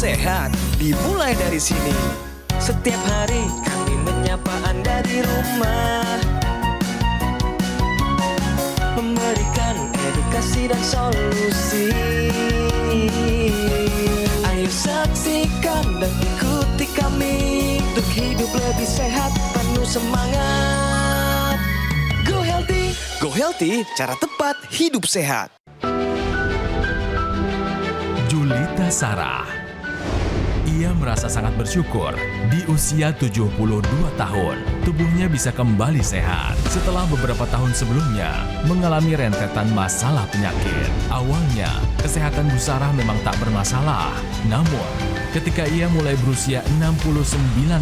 sehat dimulai dari sini. Setiap hari kami menyapa Anda di rumah, memberikan edukasi dan solusi. Ayo saksikan dan ikuti kami untuk hidup lebih sehat, penuh semangat. Go Healthy. Go Healthy, cara tepat hidup sehat. Julita Sarah. Ia merasa sangat bersyukur di usia 72 tahun, tubuhnya bisa kembali sehat setelah beberapa tahun sebelumnya mengalami rentetan masalah penyakit. Awalnya, kesehatan Bu Sarah memang tak bermasalah. Namun, ketika ia mulai berusia 69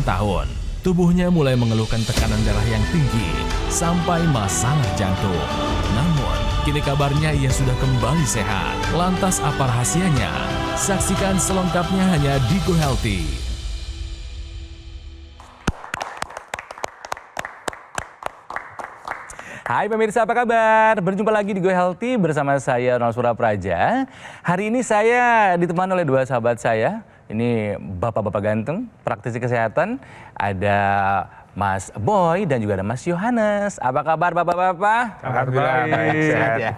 tahun, tubuhnya mulai mengeluhkan tekanan darah yang tinggi sampai masalah jantung. Namun, kini kabarnya ia sudah kembali sehat. Lantas apa rahasianya? Saksikan selengkapnya hanya di Go Healthy. Hai pemirsa, apa kabar? Berjumpa lagi di Go Healthy bersama saya Ronald Surapraja. Hari ini saya ditemani oleh dua sahabat saya. Ini bapak-bapak ganteng, praktisi kesehatan. Ada Mas Boy dan juga ada Mas Yohanes. Apa kabar bapak-bapak? Alhamdulillah baik, sehat ya.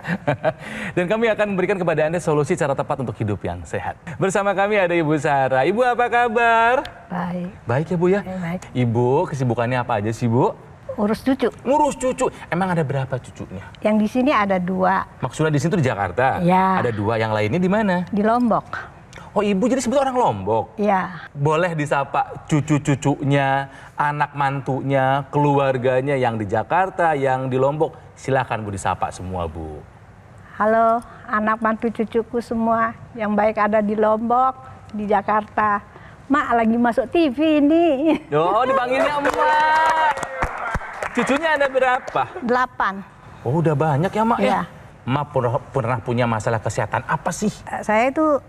Dan kami akan memberikan kepada Anda solusi cara tepat untuk hidup yang sehat. Bersama kami ada Ibu Sarah. Ibu apa kabar? Baik. Baik ya Bu ya? Baik. Ibu kesibukannya apa aja sih Bu? Urus cucu. Ngurus cucu. Emang ada berapa cucunya? Yang di sini ada 2 Maksudnya di sini tuh di Jakarta? Ya. Ada 2, yang lainnya di mana? di Lombok. Oh ibu jadi sebut orang Lombok? Ya. Boleh disapa cucu-cucunya, anak mantunya, keluarganya yang di Jakarta, yang di Lombok. Silakan Bu disapa semua Bu. Halo anak mantu cucuku semua yang baik ada di Lombok, di Jakarta. Mak lagi masuk TV ini. Oh dipanggilnya Emak. Cucunya ada berapa? 8. Oh udah banyak ya Mak ya? Iya. Emak pernah punya masalah kesehatan apa sih? Saya itu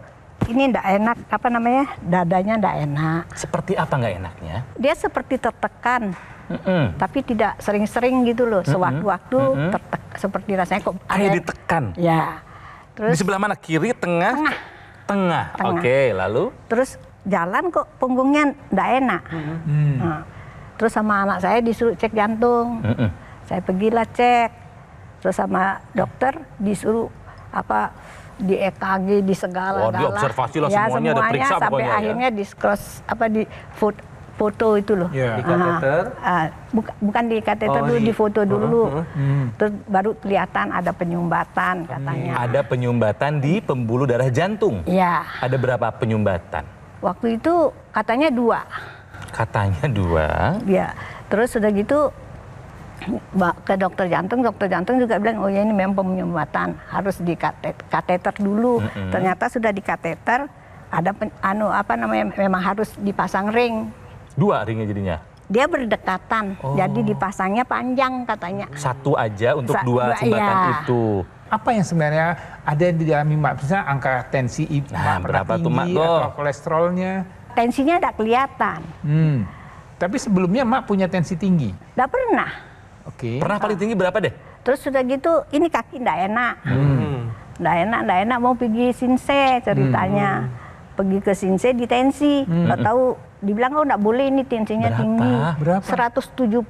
ini enggak enak, apa namanya? Dadanya enggak enak. Seperti apa nggak enaknya? Dia seperti tertekan. Tapi tidak sering-sering gitu loh. Sewaktu-waktu seperti rasanya kok Kayak ditekan? Ya. Di Terus sebelah mana? Kiri, tengah? Tengah. Oke, lalu? terus jalan kok punggungnya enggak enak. Nah, terus sama anak saya disuruh cek jantung. Saya pergilah cek. Terus sama dokter disuruh di EKG, di segala-gala. diobservasi lah ya, semuanya, ada periksa sampai pokoknya ya. akhirnya di cross di foto itu loh. Iya. Di kateter? Bukan di kateter dulu, di foto dulu. Terus baru kelihatan ada penyumbatan katanya. Ada penyumbatan di pembuluh darah jantung? Iya. Ada berapa penyumbatan? Waktu itu katanya 2. Katanya 2. Ya, terus sudah gitu ke dokter jantung juga bilang oh ya ini memang penyumbatan harus di kateter dulu. Ternyata sudah di kateter ada memang harus dipasang ring. 2 ringnya jadinya? Dia berdekatan, jadi dipasangnya panjang katanya. Satu aja untuk 2 dua, sumbatan iya. itu. Apa yang sebenarnya ada di dalam Mak? Misalnya angka tensi Mak berapa tuh, Mak, tinggi Go? atau kolesterolnya? Tensinya tidak kelihatan, Tapi sebelumnya Mak punya tensi tinggi. tidak pernah. Oke. Pernah paling tinggi berapa deh? Terus sudah gitu, ini kaki tidak enak. Nggak enak mau pergi Sinse ceritanya. Pergi ke Sinse di tensi. Nggak tahu, dibilang oh nggak boleh ini tensinya tinggi. Berapa? 175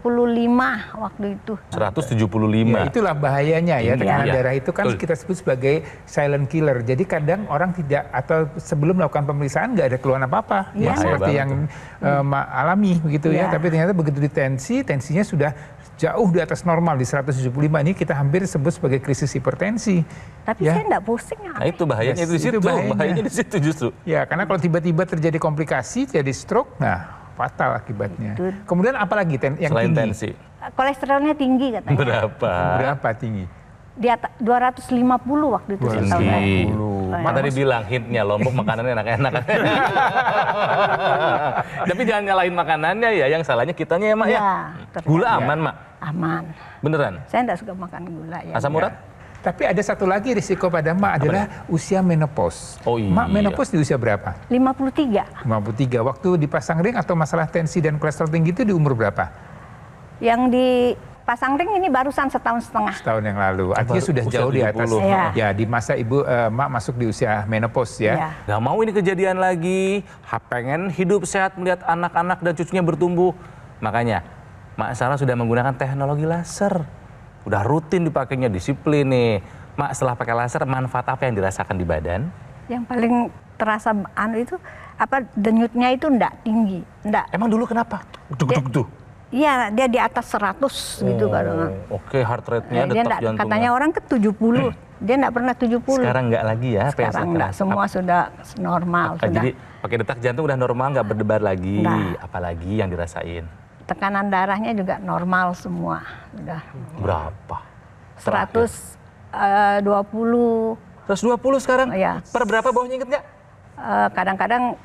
waktu itu. 175. Ya, itulah bahayanya ya, tekanan Iya. darah itu kan Betul. kita sebut sebagai silent killer. Jadi kadang orang tidak atau sebelum melakukan pemeriksaan nggak ada keluhan apa-apa. Iya, Ya, seperti banget yang Mak alami begitu ya. Iya. Tapi ternyata begitu tensinya sudah jauh di atas normal di 175 ini kita hampir sebut sebagai krisis hipertensi. Tapi Ya. saya nggak pusing. Nah itu bahayanya Yes, itu di situ. itu bahayanya. Bahayanya di situ justru. Ya, karena kalau tiba-tiba terjadi komplikasi, jadi stroke, nah fatal akibatnya. Betul. Kemudian apa lagi yang Selain tinggi? tensi. Kolesterolnya tinggi katanya. Berapa? Berapa tinggi? Di atas 250 waktu itu. saya tahu. Tinggi. 250. Mak tadi bilang hitnya Lombok makanannya enak-enak. Tapi jangan nyalahin makanannya ya, yang salahnya kitanya ya Mak ya. Ya, ternyata. Gula aman Mak? Aman. Beneran? Saya nggak suka makan gula ya. Asam urat? Tapi ada satu lagi risiko pada Mak adalah usia menopause. Oh iya. Mak menopause di usia berapa? 53. 53. Waktu dipasang ring atau masalah tensi dan kolesterol tinggi itu di umur berapa? Yang dipasang pasang ring ini barusan setahun setengah. Setahun yang lalu. Artinya sudah usia jauh di atas. 70. Iya. Ya, di masa ibu mak masuk di usia menopause ya. Iya. Gak mau ini kejadian lagi, pengen hidup sehat melihat anak-anak dan cucunya bertumbuh. Makanya Mak Sarah sudah menggunakan teknologi laser. Udah rutin dipakainya, disiplin nih. Mak, setelah pakai laser, manfaat apa yang dirasakan di badan? Yang paling terasa itu denyutnya itu enggak tinggi, enggak. Emang dulu kenapa? Duk. Iya, dia di atas 100 gitu kadang. Oke, heart rate-nya, Dia detak enggak, jantungnya. katanya orang ke 70. Dia enggak pernah 70. Sekarang enggak lagi ya? Sekarang enggak, semua sudah normal. Sudah. Jadi pakai detak jantung udah normal, nggak berdebar lagi. Nah. Apalagi yang dirasain? Tekanan darahnya juga normal semua. Sudah Berapa? 120. 120 sekarang? Iya. Per berapa bawahnya inget nggak? Kadang-kadang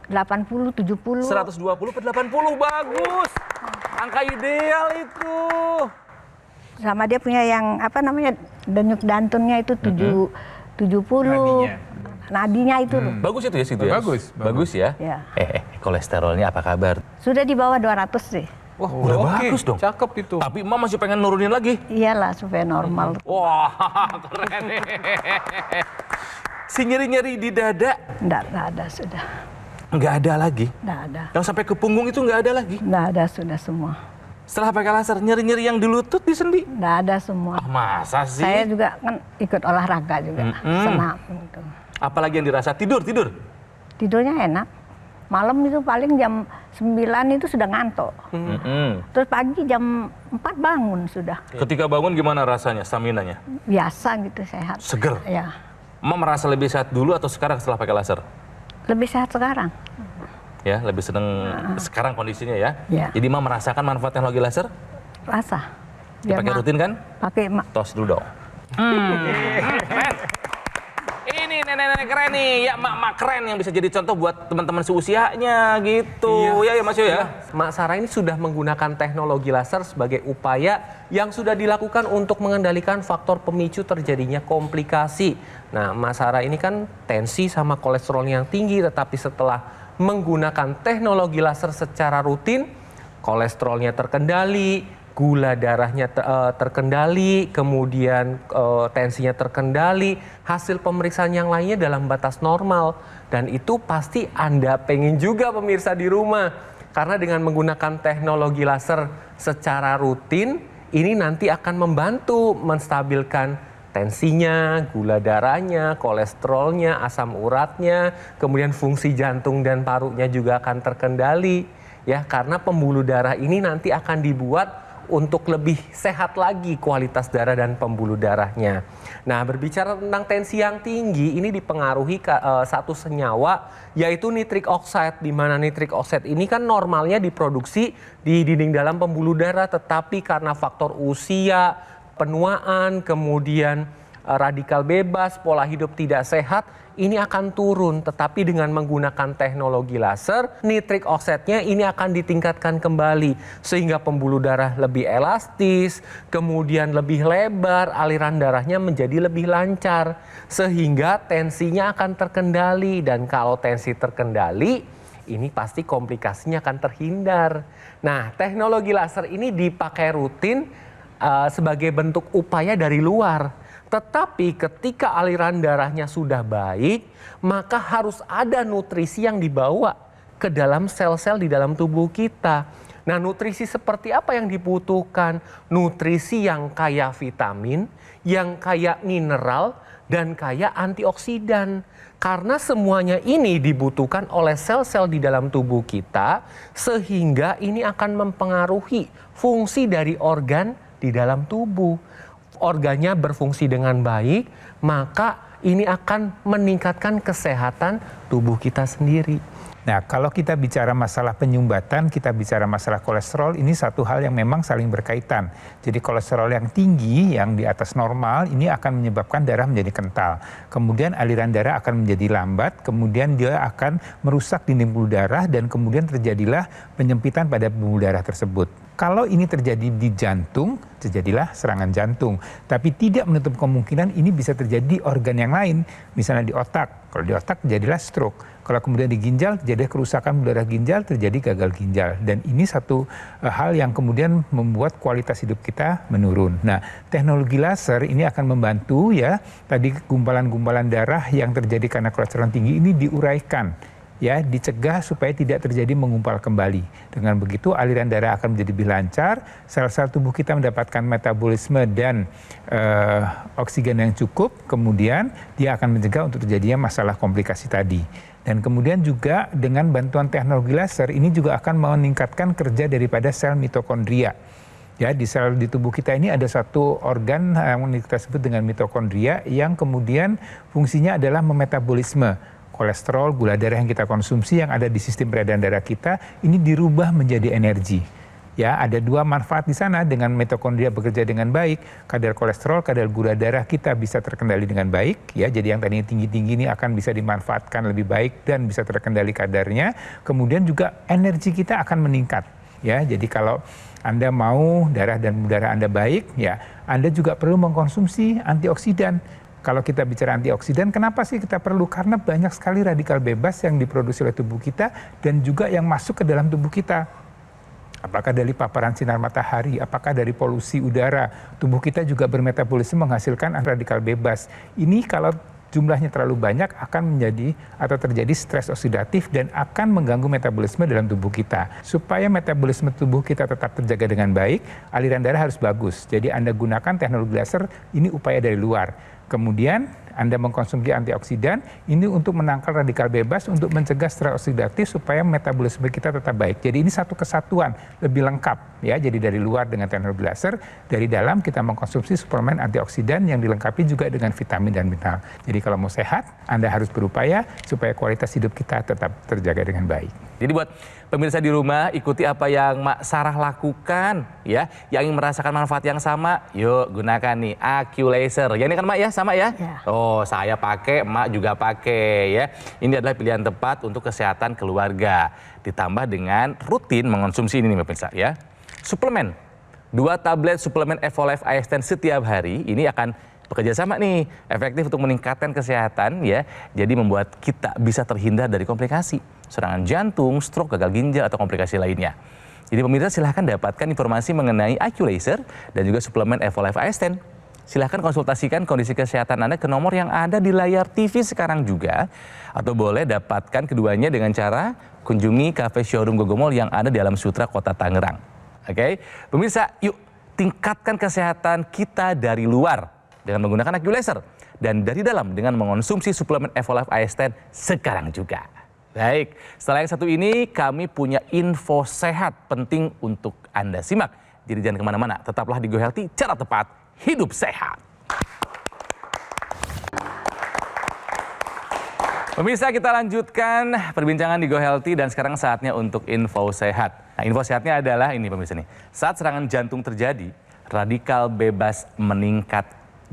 80, 70. 120 per 80, bagus. Angka ideal itu. Sama dia punya yang denyut jantungnya itu 70. Nadinya. Nadinya itu loh. Bagus itu ya situ ya? Bagus. Bagus ya? Ya. Kolesterolnya apa kabar? Sudah di bawah 200 sih. Wah, Udah oke. bagus dong. Cakep itu. Tapi Emak masih pengen nurunin lagi. Iyalah supaya normal. Wah, keren nih. Si nyeri-nyeri di dada Enggak ada sudah. nggak ada lagi. Enggak ada. Yang sampai ke punggung itu nggak ada lagi. Enggak ada sudah semua. Setelah pakai laser, nyeri-nyeri yang di lutut, di sendi. Enggak ada semua. Ah, masa sih? Saya juga kan ikut olahraga juga, senam gitu. Apalagi yang dirasa? Tidur. Tidurnya enak. Malam itu paling jam 9 itu sudah ngantuk. Terus pagi jam 4 bangun sudah. Ketika bangun gimana rasanya, staminanya? Biasa gitu, sehat. Seger? Ya, Emak merasa lebih sehat dulu atau sekarang setelah pakai laser? lebih sehat sekarang. Ya, lebih seneng sekarang kondisinya ya? Ya. Jadi Emak merasakan manfaat teknologi laser? Rasa. Dipakai rutin kan? Pakai Tos dulu dong. Keren. Ini nenek-nenek keren nih, ya mak-mak keren yang bisa jadi contoh buat teman-teman seusianya gitu. Ya Mas Yo ya. Mak Sarah ini sudah menggunakan teknologi laser sebagai upaya yang sudah dilakukan untuk mengendalikan faktor pemicu terjadinya komplikasi. Nah, Mak Sarah ini kan tensi sama kolesterolnya yang tinggi, tetapi setelah menggunakan teknologi laser secara rutin, kolesterolnya terkendali, gula darahnya terkendali, kemudian tensinya terkendali, hasil pemeriksaan yang lainnya dalam batas normal. Dan itu pasti Anda pengen juga pemirsa di rumah. Karena dengan menggunakan teknologi laser secara rutin, ini nanti akan membantu menstabilkan tensinya, gula darahnya, kolesterolnya, asam uratnya, kemudian fungsi jantung dan parunya juga akan terkendali. Ya, karena pembuluh darah ini nanti akan dibuat untuk lebih sehat lagi kualitas darah dan pembuluh darahnya. Nah, berbicara tentang tensi yang tinggi, ini dipengaruhi satu senyawa, yaitu nitric oxide, di mana nitric oxide ini kan normalnya diproduksi di dinding dalam pembuluh darah, tetapi karena faktor usia, penuaan, kemudian radikal bebas, pola hidup tidak sehat, ini akan turun. Tetapi dengan menggunakan teknologi laser, nitric oxide-nya ini akan ditingkatkan kembali. Sehingga pembuluh darah lebih elastis, kemudian lebih lebar, aliran darahnya menjadi lebih lancar. Sehingga tensinya akan terkendali. Dan kalau tensi terkendali, ini pasti komplikasinya akan terhindar. Nah, teknologi laser ini dipakai rutin sebagai bentuk upaya dari luar. Tetapi ketika aliran darahnya sudah baik, maka harus ada nutrisi yang dibawa ke dalam sel-sel di dalam tubuh kita. Nah, nutrisi seperti apa yang dibutuhkan? Nutrisi yang kaya vitamin, yang kaya mineral, dan kaya antioksidan. Karena semuanya ini dibutuhkan oleh sel-sel di dalam tubuh kita, sehingga ini akan mempengaruhi fungsi dari organ di dalam tubuh. Organnya berfungsi dengan baik, maka ini akan meningkatkan kesehatan tubuh kita sendiri. Nah, kalau kita bicara masalah penyumbatan, kita bicara masalah kolesterol, ini satu hal yang memang saling berkaitan. Jadi kolesterol yang tinggi, yang di atas normal, ini akan menyebabkan darah menjadi kental. Kemudian aliran darah akan menjadi lambat, kemudian dia akan merusak dinding pembuluh darah, dan kemudian terjadilah penyempitan pada pembuluh darah tersebut. Kalau ini terjadi di jantung, terjadilah serangan jantung. Tapi tidak menutup kemungkinan ini bisa terjadi di organ yang lain, misalnya di otak. Kalau di otak terjadilah stroke. Kalau kemudian di ginjal terjadi kerusakan darah ginjal, terjadi gagal ginjal. Dan ini satu hal yang kemudian membuat kualitas hidup kita menurun. Nah, teknologi laser ini akan membantu ya, tadi gumpalan-gumpalan darah yang terjadi karena kolesterol tinggi ini diuraikan, ya, dicegah supaya tidak terjadi mengumpal kembali. Dengan begitu aliran darah akan menjadi lebih lancar, sel-sel tubuh kita mendapatkan metabolisme dan oksigen yang cukup, kemudian dia akan mencegah untuk terjadinya masalah komplikasi tadi. Dan kemudian juga dengan bantuan teknologi laser ini juga akan meningkatkan kerja daripada sel mitokondria. Ya, di sel di tubuh kita ini ada satu organ yang kita sebut dengan mitokondria yang kemudian fungsinya adalah memetabolisme kolesterol, gula darah yang kita konsumsi yang ada di sistem peredaran darah kita ini dirubah menjadi energi. Ya, ada dua manfaat di sana. Dengan mitokondria bekerja dengan baik, kadar kolesterol, kadar gula darah kita bisa terkendali dengan baik. Ya, jadi yang tadinya tinggi-tinggi ini akan bisa dimanfaatkan lebih baik dan bisa terkendali kadarnya. Kemudian juga energi kita akan meningkat. Ya, jadi kalau Anda mau darah dan udara Anda baik, ya Anda juga perlu mengkonsumsi antioksidan. Kalau kita bicara antioksidan, kenapa sih kita perlu? Karena banyak sekali radikal bebas yang diproduksi oleh tubuh kita dan juga yang masuk ke dalam tubuh kita. Apakah dari paparan sinar matahari, apakah dari polusi udara, tubuh kita juga bermetabolisme menghasilkan radikal bebas. Ini kalau jumlahnya terlalu banyak akan menjadi atau terjadi stres oksidatif dan akan mengganggu metabolisme dalam tubuh kita. Supaya metabolisme tubuh kita tetap terjaga dengan baik, aliran darah harus bagus. Jadi Anda gunakan teknologi laser, ini upaya dari luar. Kemudian Anda mengkonsumsi antioksidan ini untuk menangkal radikal bebas untuk mencegah stres oksidatif supaya metabolisme kita tetap baik. Jadi ini satu kesatuan lebih lengkap ya. Jadi dari luar dengan teknologi laser, dari dalam kita mengkonsumsi suplemen antioksidan yang dilengkapi juga dengan vitamin dan mineral. Jadi kalau mau sehat, Anda harus berupaya supaya kualitas hidup kita tetap terjaga dengan baik. Jadi buat pemirsa di rumah, ikuti apa yang Mak Sarah lakukan ya. Yang ingin merasakan manfaat yang sama, yuk gunakan nih AccuLaser. Ya ini kan Mak ya, sama ya? Ya. Oh, saya pakai, Mak juga pakai ya. Ini adalah pilihan tepat untuk kesehatan keluarga. Ditambah dengan rutin mengonsumsi ini nih pemirsa ya. Suplemen. 2 tablet suplemen Evolife IS10 setiap hari ini akan bekerja sama nih, efektif untuk meningkatkan kesehatan ya. Jadi membuat kita bisa terhindar dari komplikasi serangan jantung, stroke, gagal ginjal atau komplikasi lainnya. Jadi pemirsa silahkan dapatkan informasi mengenai AccuLaser dan juga suplemen Evolife IS10. Silahkan konsultasikan kondisi kesehatan Anda ke nomor yang ada di layar TV sekarang juga. Atau boleh dapatkan keduanya dengan cara kunjungi cafe showroom Gogomall yang ada di Alam Sutra, Kota Tangerang. Oke, pemirsa yuk tingkatkan kesehatan kita dari luar dengan menggunakan AccuLaser. Dan dari dalam dengan mengonsumsi suplemen Evolife IS10 sekarang juga. Baik, setelah yang satu ini kami punya info sehat penting untuk Anda simak. Jadi jangan kemana-mana, tetaplah di Go Healthy, cara tepat, hidup sehat. Pemirsa, kita lanjutkan perbincangan di Go Healthy dan sekarang saatnya untuk info sehat. Nah, info sehatnya adalah ini pemirsa nih, saat serangan jantung terjadi, radikal bebas meningkat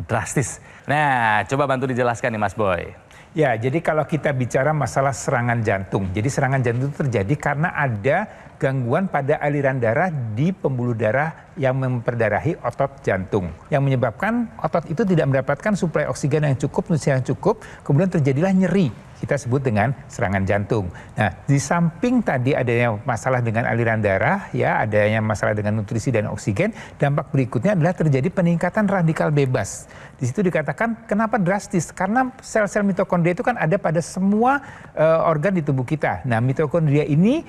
drastis. Nah, coba bantu dijelaskan nih Mas Boy. Ya, jadi kalau kita bicara masalah serangan jantung, jadi serangan jantung itu terjadi karena ada gangguan pada aliran darah di pembuluh darah yang memperdarahi otot jantung. Yang menyebabkan otot itu tidak mendapatkan suplai oksigen yang cukup, nutrisi yang cukup, kemudian terjadilah nyeri. Kita sebut dengan serangan jantung. Nah, di samping tadi adanya masalah dengan aliran darah, ya, adanya masalah dengan nutrisi dan oksigen, dampak berikutnya adalah terjadi peningkatan radikal bebas. Di situ dikatakan kenapa drastis? Karena sel-sel mitokondria itu kan ada pada semua organ di tubuh kita. Nah, mitokondria ini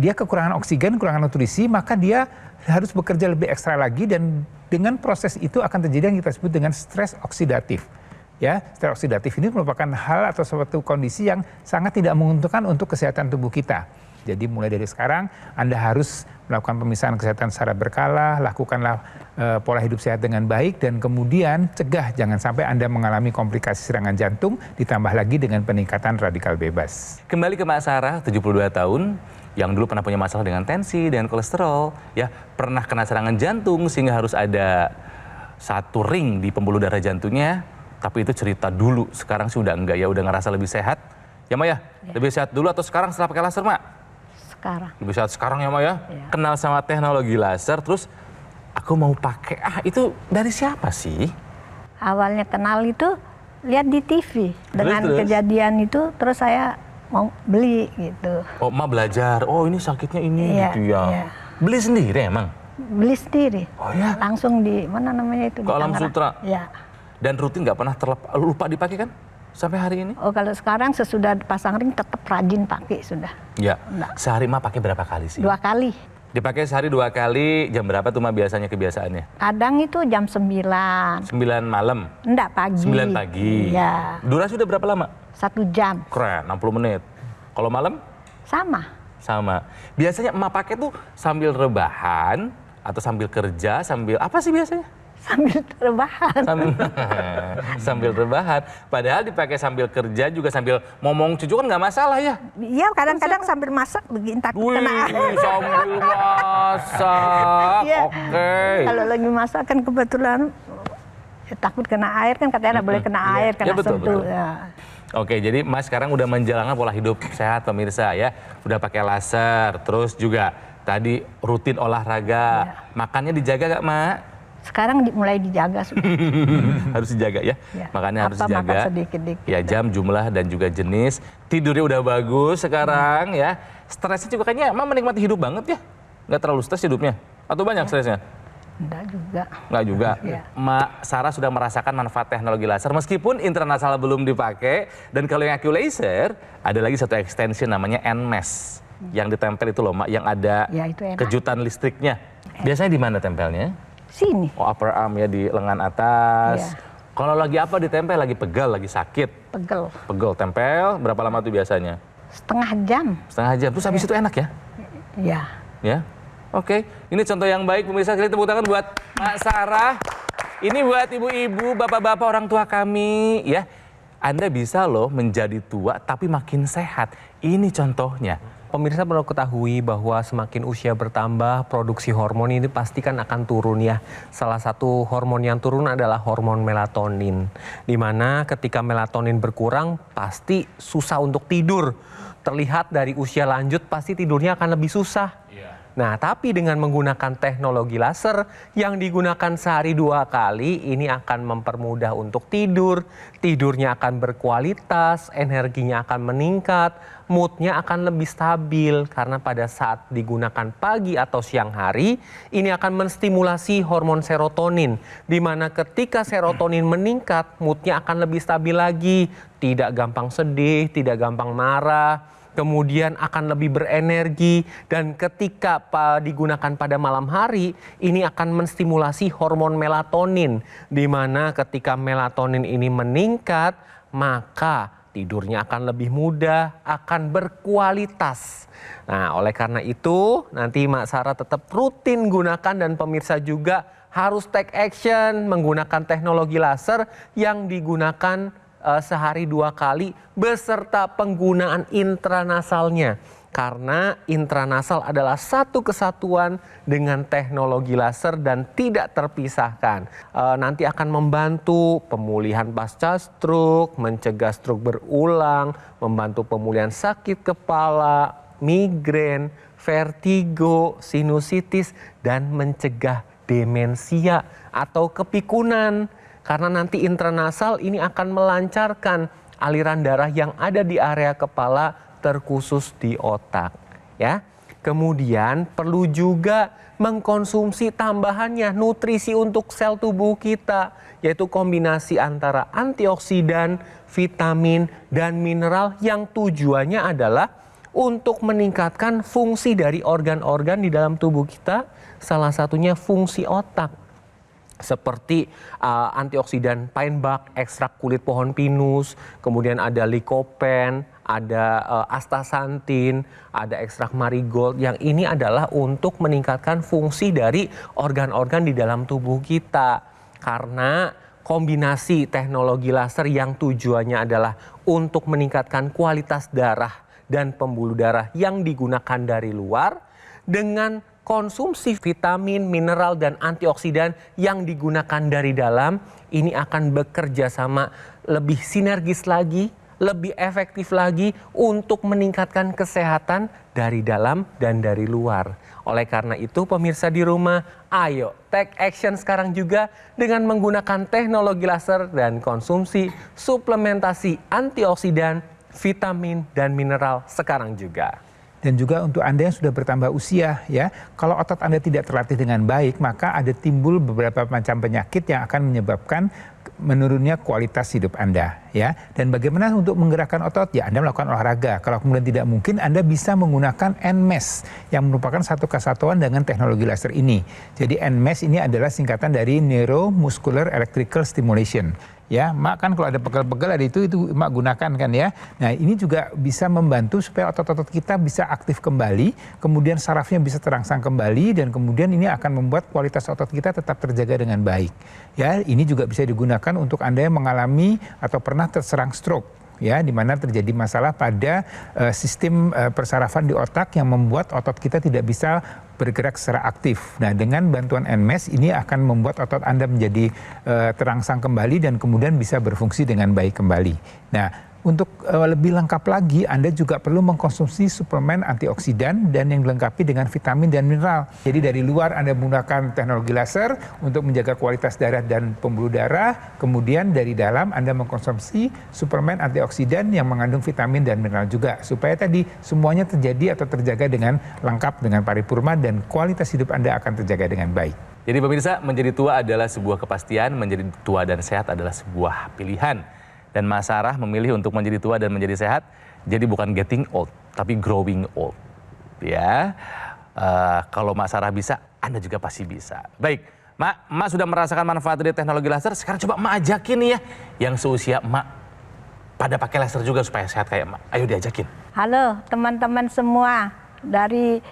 dia kekurangan oksigen, kekurangan nutrisi, maka dia harus bekerja lebih ekstra lagi dan dengan proses itu akan terjadi yang kita sebut dengan stres oksidatif. Ya, stres oksidatif ini merupakan hal atau suatu kondisi yang sangat tidak menguntungkan untuk kesehatan tubuh kita. Jadi mulai dari sekarang Anda harus melakukan pemisahan kesehatan secara berkala, lakukanlah pola hidup sehat dengan baik dan kemudian cegah jangan sampai Anda mengalami komplikasi serangan jantung ditambah lagi dengan peningkatan radikal bebas. Kembali ke Mbak Sarah, 72 tahun, yang dulu pernah punya masalah dengan tensi, dengan kolesterol, ya pernah kena serangan jantung sehingga harus ada satu ring di pembuluh darah jantungnya. Tapi itu cerita dulu, sekarang sih udah enggak ya, udah ngerasa lebih sehat. Ya Mak ya? Lebih sehat dulu atau sekarang setelah pakai laser Mak? Sekarang. Lebih sehat sekarang ya Mak ya? Ya. Kenal sama teknologi laser, terus aku mau pakai, itu dari siapa sih? Awalnya kenal itu lihat di TV. Dengan Terus? kejadian itu terus saya mau beli gitu. Oh, emak belajar. Oh, ini sakitnya ini Iya, gitu ya. iya. Beli sendiri emang? Beli sendiri. Oh ya? Langsung di mana namanya itu? Ke di Alam Tangerang. Sutra? Ya. Dan rutin nggak pernah lupa dipakai kan? Sampai hari ini? Oh kalau sekarang sesudah pasang ring tetap rajin pakai sudah. Ya. Enggak. Sehari emak pakai berapa kali sih? 2 kali. Dipakai sehari 2 kali, jam berapa tuh mah biasanya kebiasaannya? Kadang itu jam 9. 9 malam, Enggak pagi. 9 pagi. Iya. Durasi udah berapa lama? 1 jam. Keren, 60 menit. Kalau malam? Sama. Sama. Biasanya emak pakai tuh sambil rebahan, atau sambil kerja, sambil apa sih biasanya? Sambil rebahan. Sambil rebahan. Padahal dipakai sambil kerja juga sambil ngomong cucu kan nggak masalah ya? Iya kadang-kadang sambil masak begini takut Wih, kena air. sambil masak. Iya. Oke. Kalau lagi masak kan kebetulan ya, takut kena air kan katanya nggak boleh kena air kena Ya, betul, sentuh. betul. Ya. Oke, jadi Mas sekarang udah menjalankan pola hidup sehat pemirsa ya. Udah pakai laser, terus juga tadi rutin olahraga. Makannya dijaga gak, Mak? Sekarang mulai dijaga sudah. Harus dijaga ya. Ya. Makannya harus Apa dijaga. makan sedikit-dikit. Ya, jam, jumlah dan juga jenis. Tidurnya udah bagus sekarang ya. Stresnya juga kayaknya Mak menikmati hidup banget ya. Nggak terlalu stres hidupnya. Atau banyak stresnya? Enggak juga. Nggak juga. Iya. Mak Sarah sudah merasakan manfaat teknologi laser meskipun intranasal belum dipakai. Dan kalau yang AccuLaser, ada lagi satu extension namanya NMES. Yang ditempel itu loh Mak, yang ada Ya, itu enak. kejutan listriknya. Biasanya di mana tempelnya? Sini. Oh, upper arm ya, di lengan atas. Iya. Kalau lagi apa ditempel? Lagi pegal, lagi sakit. Pegel. Pegel, tempel, berapa lama tuh biasanya? Setengah jam. Setengah jam. Terus habis itu enak ya? Ya. Ya, oke. Ini contoh yang baik pemirsa. Kita tepuk tangan buat Mak Sarah. Ini buat ibu-ibu, bapak-bapak, orang tua kami ya. Anda bisa loh menjadi tua tapi makin sehat. Ini contohnya. Pemirsa perlu ketahui bahwa semakin usia bertambah, produksi hormon ini pasti kan akan turun ya. Salah satu hormon yang turun adalah hormon melatonin. Di mana ketika melatonin berkurang, pasti susah untuk tidur. Terlihat dari usia lanjut, pasti tidurnya akan lebih susah. Nah, tapi dengan menggunakan teknologi laser yang digunakan sehari 2 kali, ini akan mempermudah untuk tidur. Tidurnya akan berkualitas, energinya akan meningkat, moodnya akan lebih stabil. Karena pada saat digunakan pagi atau siang hari, ini akan menstimulasi hormon serotonin. Di mana ketika serotonin meningkat, moodnya akan lebih stabil lagi. Tidak gampang sedih, tidak gampang marah. Kemudian akan lebih berenergi, dan ketika digunakan pada malam hari ini akan menstimulasi hormon melatonin, di mana ketika melatonin ini meningkat maka tidurnya akan lebih mudah, akan berkualitas. Nah, oleh karena itu nanti Mak Sarah tetap rutin gunakan dan pemirsa juga harus take action menggunakan teknologi laser yang digunakan sehari 2 kali beserta penggunaan intranasalnya. Karena intranasal adalah satu kesatuan dengan teknologi laser dan tidak terpisahkan. Nanti akan membantu pemulihan pasca stroke, mencegah stroke berulang, membantu pemulihan sakit kepala, migrain, vertigo, sinusitis, dan mencegah demensia atau kepikunan. Karena nanti intranasal ini akan melancarkan aliran darah yang ada di area kepala terkhusus di otak. Ya. Kemudian perlu juga mengkonsumsi tambahannya nutrisi untuk sel tubuh kita, yaitu kombinasi antara antioksidan, vitamin, dan mineral yang tujuannya adalah untuk meningkatkan fungsi dari organ-organ di dalam tubuh kita, salah satunya fungsi otak. Seperti antioksidan pine bark, ekstrak kulit pohon pinus, kemudian ada lycopene, ada astaxanthin, ada ekstrak marigold, yang ini adalah untuk meningkatkan fungsi dari organ-organ di dalam tubuh kita. Karena kombinasi teknologi laser yang tujuannya adalah untuk meningkatkan kualitas darah dan pembuluh darah yang digunakan dari luar dengan konsumsi vitamin, mineral, dan antioksidan yang digunakan dari dalam, ini akan bekerja sama lebih sinergis lagi, lebih efektif lagi untuk meningkatkan kesehatan dari dalam dan dari luar. Oleh karena itu pemirsa di rumah, ayo take action sekarang juga dengan menggunakan teknologi laser dan konsumsi suplementasi antioksidan, vitamin dan mineral sekarang juga. Dan juga untuk Anda yang sudah bertambah usia ya, kalau otot Anda tidak terlatih dengan baik, maka ada timbul beberapa macam penyakit yang akan menyebabkan menurunnya kualitas hidup Anda ya. Dan bagaimana untuk menggerakkan otot? Ya Anda melakukan olahraga. Kalau kemudian tidak mungkin, Anda bisa menggunakan NMES yang merupakan satu kesatuan dengan teknologi laser ini. Jadi NMES ini adalah singkatan dari Neuromuscular Electrical Stimulation. Ya, Mak kan kalau ada pegel-pegel ada itu Mak gunakan kan ya. Nah, ini juga bisa membantu supaya otot-otot kita bisa aktif kembali, kemudian sarafnya bisa terangsang kembali, dan kemudian ini akan membuat kualitas otot kita tetap terjaga dengan baik. Ya, ini juga bisa digunakan untuk Anda yang mengalami atau pernah terserang stroke. Ya, di mana terjadi masalah pada sistem persarafan di otak yang membuat otot kita tidak bisa bergerak secara aktif. Nah, dengan bantuan NMES ini akan membuat otot Anda menjadi terangsang kembali dan kemudian bisa berfungsi dengan baik kembali. Nah, untuk lebih lengkap lagi, Anda juga perlu mengkonsumsi suplemen antioksidan dan yang dilengkapi dengan vitamin dan mineral. Jadi dari luar Anda menggunakan teknologi laser untuk menjaga kualitas darah dan pembuluh darah. Kemudian dari dalam Anda mengkonsumsi suplemen antioksidan yang mengandung vitamin dan mineral juga. Supaya tadi semuanya terjadi atau terjaga dengan lengkap dengan paripurna dan kualitas hidup Anda akan terjaga dengan baik. Jadi pemirsa, menjadi tua adalah sebuah kepastian, menjadi tua dan sehat adalah sebuah pilihan. Dan Mas Sarah memilih untuk menjadi tua dan menjadi sehat, jadi bukan getting old, tapi growing old. Ya, kalau Mas Sarah bisa, Anda juga pasti bisa. Baik, Mak sudah merasakan manfaat dari teknologi laser, sekarang coba Mak ajakin nih ya, yang seusia Mak pada pakai laser juga supaya sehat kayak Mak. Ayo diajakin. Halo teman-teman semua dari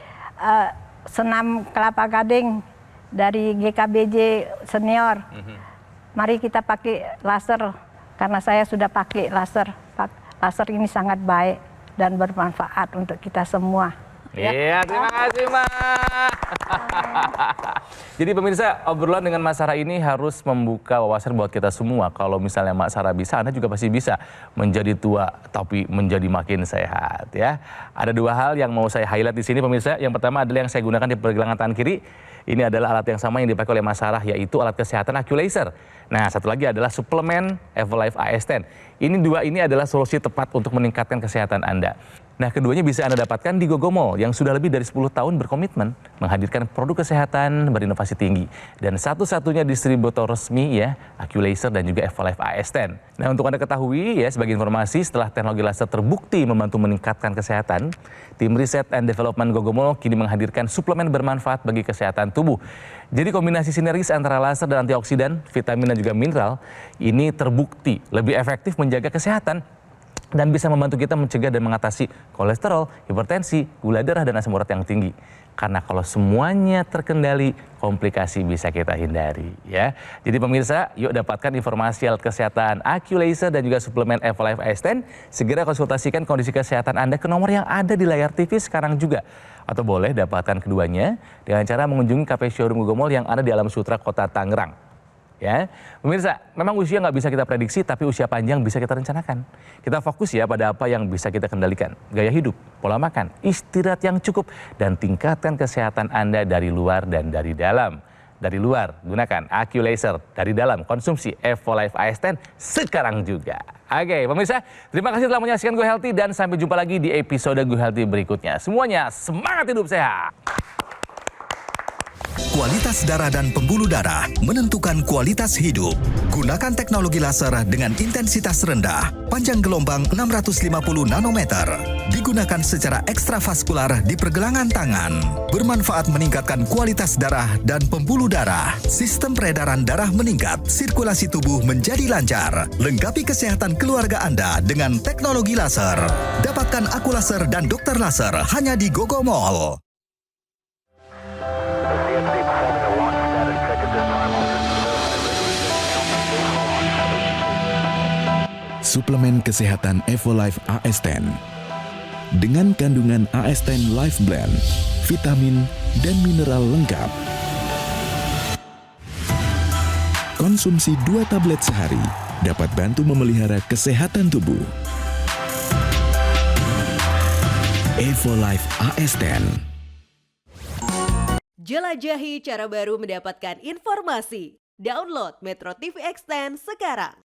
Senam Kelapa Gading, dari GKBJ Senior. Mari kita pakai laser. Karena saya sudah pakai laser. Laser ini sangat baik dan bermanfaat untuk kita semua. Iya, terima kasih, Mak. Jadi pemirsa, obrolan dengan Mas Sarah ini harus membuka wawasan buat kita semua. Kalau misalnya Mak Sarah bisa, Anda juga pasti bisa menjadi tua tapi menjadi makin sehat ya. Ada dua hal yang mau saya highlight di sini pemirsa. Yang pertama adalah yang saya gunakan di pergelangan tangan kiri. Ini adalah alat yang sama yang dipakai oleh Mas Sarah, yaitu alat kesehatan AccuLaser. Nah, satu lagi adalah suplemen Evolife AS10. Dua ini adalah solusi tepat untuk meningkatkan kesehatan Anda. Nah, keduanya bisa Anda dapatkan di Gogomall yang sudah lebih dari 10 tahun berkomitmen menghadirkan produk kesehatan berinovasi tinggi. Dan satu-satunya distributor resmi ya, AccuLaser dan juga Evolife AS10. Nah, untuk Anda ketahui ya, sebagai informasi, setelah teknologi laser terbukti membantu meningkatkan kesehatan, tim riset and development Gogomall kini menghadirkan suplemen bermanfaat bagi kesehatan tubuh. Jadi kombinasi sinergis antara laser dan antioksidan, vitamin dan juga mineral ini terbukti lebih efektif menjaga kesehatan dan bisa membantu kita mencegah dan mengatasi kolesterol, hipertensi, gula darah, dan asam urat yang tinggi. Karena kalau semuanya terkendali, komplikasi bisa kita hindari ya. Jadi pemirsa, yuk dapatkan informasi alat kesehatan AccuLaser dan juga suplemen Evolife AS10. Segera konsultasikan kondisi kesehatan Anda ke nomor yang ada di layar TV sekarang juga. Atau boleh dapatkan keduanya dengan cara mengunjungi cafe showroom Gogomall yang ada di Alam Sutra, Kota Tangerang. Ya, pemirsa, memang usia nggak bisa kita prediksi, tapi usia panjang bisa kita rencanakan. Kita fokus ya pada apa yang bisa kita kendalikan. Gaya hidup, pola makan, istirahat yang cukup, dan tingkatkan kesehatan Anda dari luar dan dari dalam. Dari luar, gunakan AccuLaser. Dari dalam, konsumsi Evolife AS10 sekarang juga. Oke, pemirsa, terima kasih telah menyaksikan Go Healthy dan sampai jumpa lagi di episode Go Healthy berikutnya. Semuanya semangat hidup sehat! Kualitas darah dan pembuluh darah menentukan kualitas hidup. Gunakan teknologi laser dengan intensitas rendah, panjang gelombang 650 nanometer. Digunakan secara ekstravaskular di pergelangan tangan. Bermanfaat meningkatkan kualitas darah dan pembuluh darah. Sistem peredaran darah meningkat, sirkulasi tubuh menjadi lancar. Lengkapi kesehatan keluarga Anda dengan teknologi laser. Dapatkan AccuLaser dan Dokter Laser hanya di Gogomall. Suplemen kesehatan Evolife AS10 dengan kandungan AS10 Life Blend, vitamin dan mineral lengkap. Konsumsi 2 tablet sehari dapat bantu memelihara kesehatan tubuh. Evolife AS10. Jelajahi cara baru mendapatkan informasi. Download Metro TV Extend sekarang.